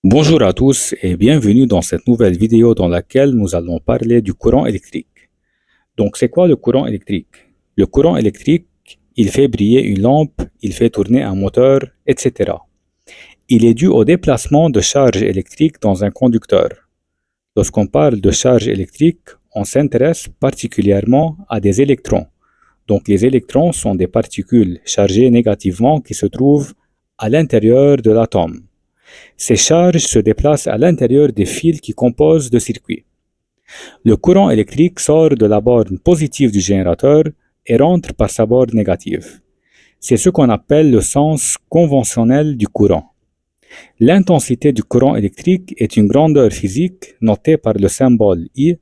Bonjour à tous et bienvenue dans cette nouvelle vidéo dans laquelle nous allons parler du courant électrique. Donc c'est quoi le courant électrique? Le courant électrique, il fait briller une lampe, il fait tourner un moteur, etc. Il est dû au déplacement de charges électriques dans un conducteur. Lorsqu'on parle de charge électrique, on s'intéresse particulièrement à des électrons. Donc les électrons sont des particules chargées négativement qui se trouvent à l'intérieur de l'atome. Ces charges se déplacent à l'intérieur des fils qui composent le circuit. Le courant électrique sort de la borne positive du générateur et rentre par sa borne négative. C'est ce qu'on appelle le sens conventionnel du courant. L'intensité du courant électrique est une grandeur physique notée par le symbole I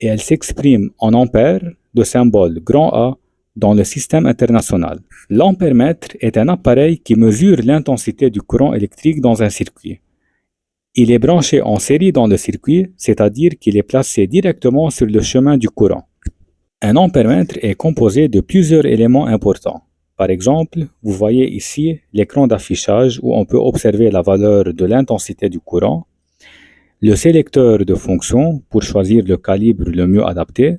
et elle s'exprime en ampères, le symbole grand A, dans le système international. L'ampèremètre est un appareil qui mesure l'intensité du courant électrique dans un circuit. Il est branché en série dans le circuit, c'est-à-dire qu'il est placé directement sur le chemin du courant. Un ampèremètre est composé de plusieurs éléments importants. Par exemple, vous voyez ici l'écran d'affichage où on peut observer la valeur de l'intensité du courant, le sélecteur de fonctions pour choisir le calibre le mieux adapté,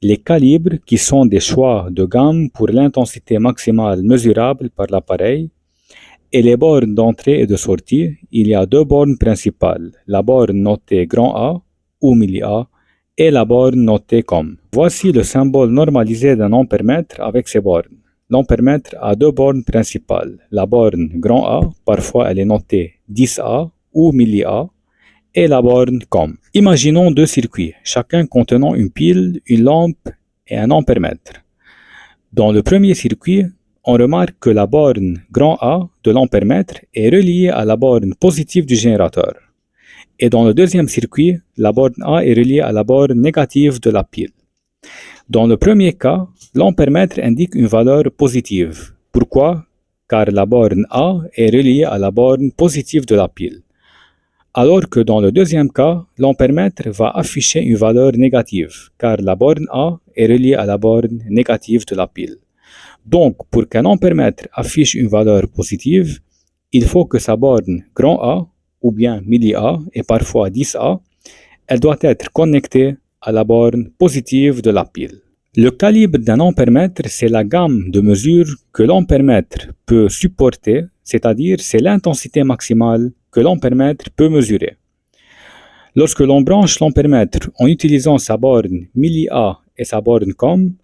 les calibres qui sont des choix de gamme pour l'intensité maximale mesurable par l'appareil, et les bornes d'entrée et de sortie. Il y a deux bornes principales, la borne notée grand A ou milli A et la borne notée comme. Voici le symbole normalisé d'un ampèremètre avec ses bornes. L'ampèremètre a deux bornes principales, la borne grand A, parfois elle est notée 10A ou milli A, et la borne comme. Imaginons deux circuits, chacun contenant une pile, une lampe et un ampèremètre. Dans le premier circuit, on remarque que la borne grand A de l'ampèremètre est reliée à la borne positive du générateur. Et dans le deuxième circuit, la borne A est reliée à la borne négative de la pile. Dans le premier cas, l'ampèremètre indique une valeur positive. Pourquoi? Car la borne A est reliée à la borne positive de la pile. Alors que dans le deuxième cas, l'ampèremètre va afficher une valeur négative, car la borne A est reliée à la borne négative de la pile. Donc, pour qu'un ampèremètre affiche une valeur positive, il faut que sa borne grand A, ou bien milli A, et parfois 10A, elle doit être connectée à la borne positive de la pile. Le calibre d'un ampèremètre, c'est la gamme de mesures que l'ampèremètre peut supporter, c'est-à-dire c'est l'intensité maximale que l'ampèremètre peut mesurer. Lorsque l'on branche l'ampèremètre en utilisant sa borne milli A et sa borne comme,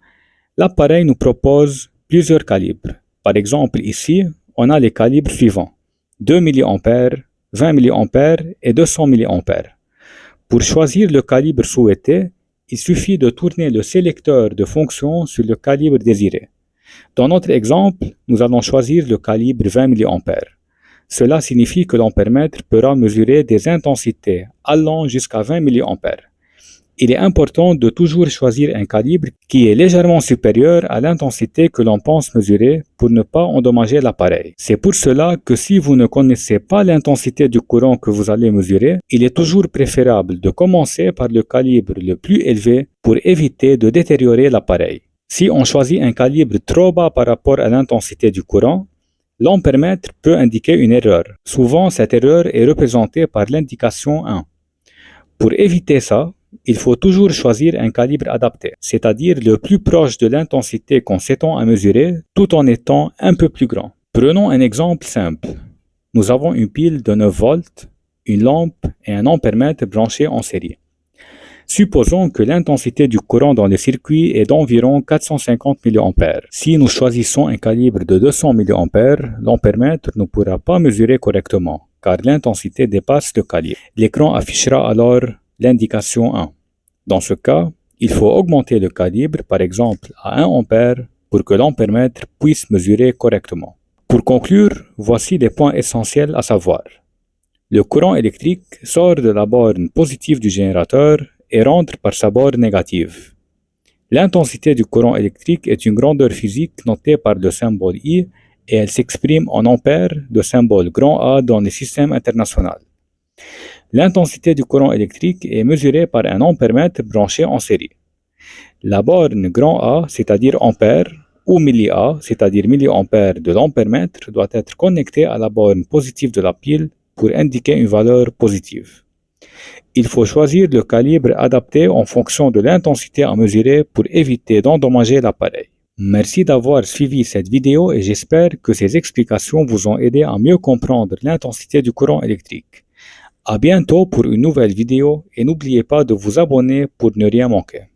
l'appareil nous propose plusieurs calibres. Par exemple, ici, on a les calibres suivants, 2 mA, 20 mA et 200 mA. Pour choisir le calibre souhaité, il suffit de tourner le sélecteur de fonctions sur le calibre désiré. Dans notre exemple, nous allons choisir le calibre 20 mA. Cela signifie que l'ampèremètre pourra mesurer des intensités allant jusqu'à 20 mA. Il est important de toujours choisir un calibre qui est légèrement supérieur à l'intensité que l'on pense mesurer pour ne pas endommager l'appareil. C'est pour cela que si vous ne connaissez pas l'intensité du courant que vous allez mesurer, il est toujours préférable de commencer par le calibre le plus élevé pour éviter de détériorer l'appareil. Si on choisit un calibre trop bas par rapport à l'intensité du courant, l'ampèremètre peut indiquer une erreur. Souvent, cette erreur est représentée par l'indication 1. Pour éviter ça, il faut toujours choisir un calibre adapté, c'est-à-dire le plus proche de l'intensité qu'on s'étend à mesurer, tout en étant un peu plus grand. Prenons un exemple simple. Nous avons une pile de 9 volts, une lampe et un ampèremètre branchés en série. Supposons que l'intensité du courant dans le circuit est d'environ 450 mA. Si nous choisissons un calibre de 200 mA, l'ampèremètre ne pourra pas mesurer correctement, car l'intensité dépasse le calibre. L'écran affichera alors l'indication 1. Dans ce cas, il faut augmenter le calibre, par exemple à 1 A, pour que l'ampèremètre puisse mesurer correctement. Pour conclure, voici les points essentiels à savoir. Le courant électrique sort de la borne positive du générateur et rentre par sa borne négative. L'intensité du courant électrique est une grandeur physique notée par le symbole I et elle s'exprime en ampères, le symbole grand A dans le système international. L'intensité du courant électrique est mesurée par un ampèremètre branché en série. La borne grand A, c'est-à-dire ampère, ou milli A, c'est-à-dire milliampères de l'ampèremètre, doit être connectée à la borne positive de la pile pour indiquer une valeur positive. Il faut choisir le calibre adapté en fonction de l'intensité à mesurer pour éviter d'endommager l'appareil. Merci d'avoir suivi cette vidéo et j'espère que ces explications vous ont aidé à mieux comprendre l'intensité du courant électrique. À bientôt pour une nouvelle vidéo et n'oubliez pas de vous abonner pour ne rien manquer.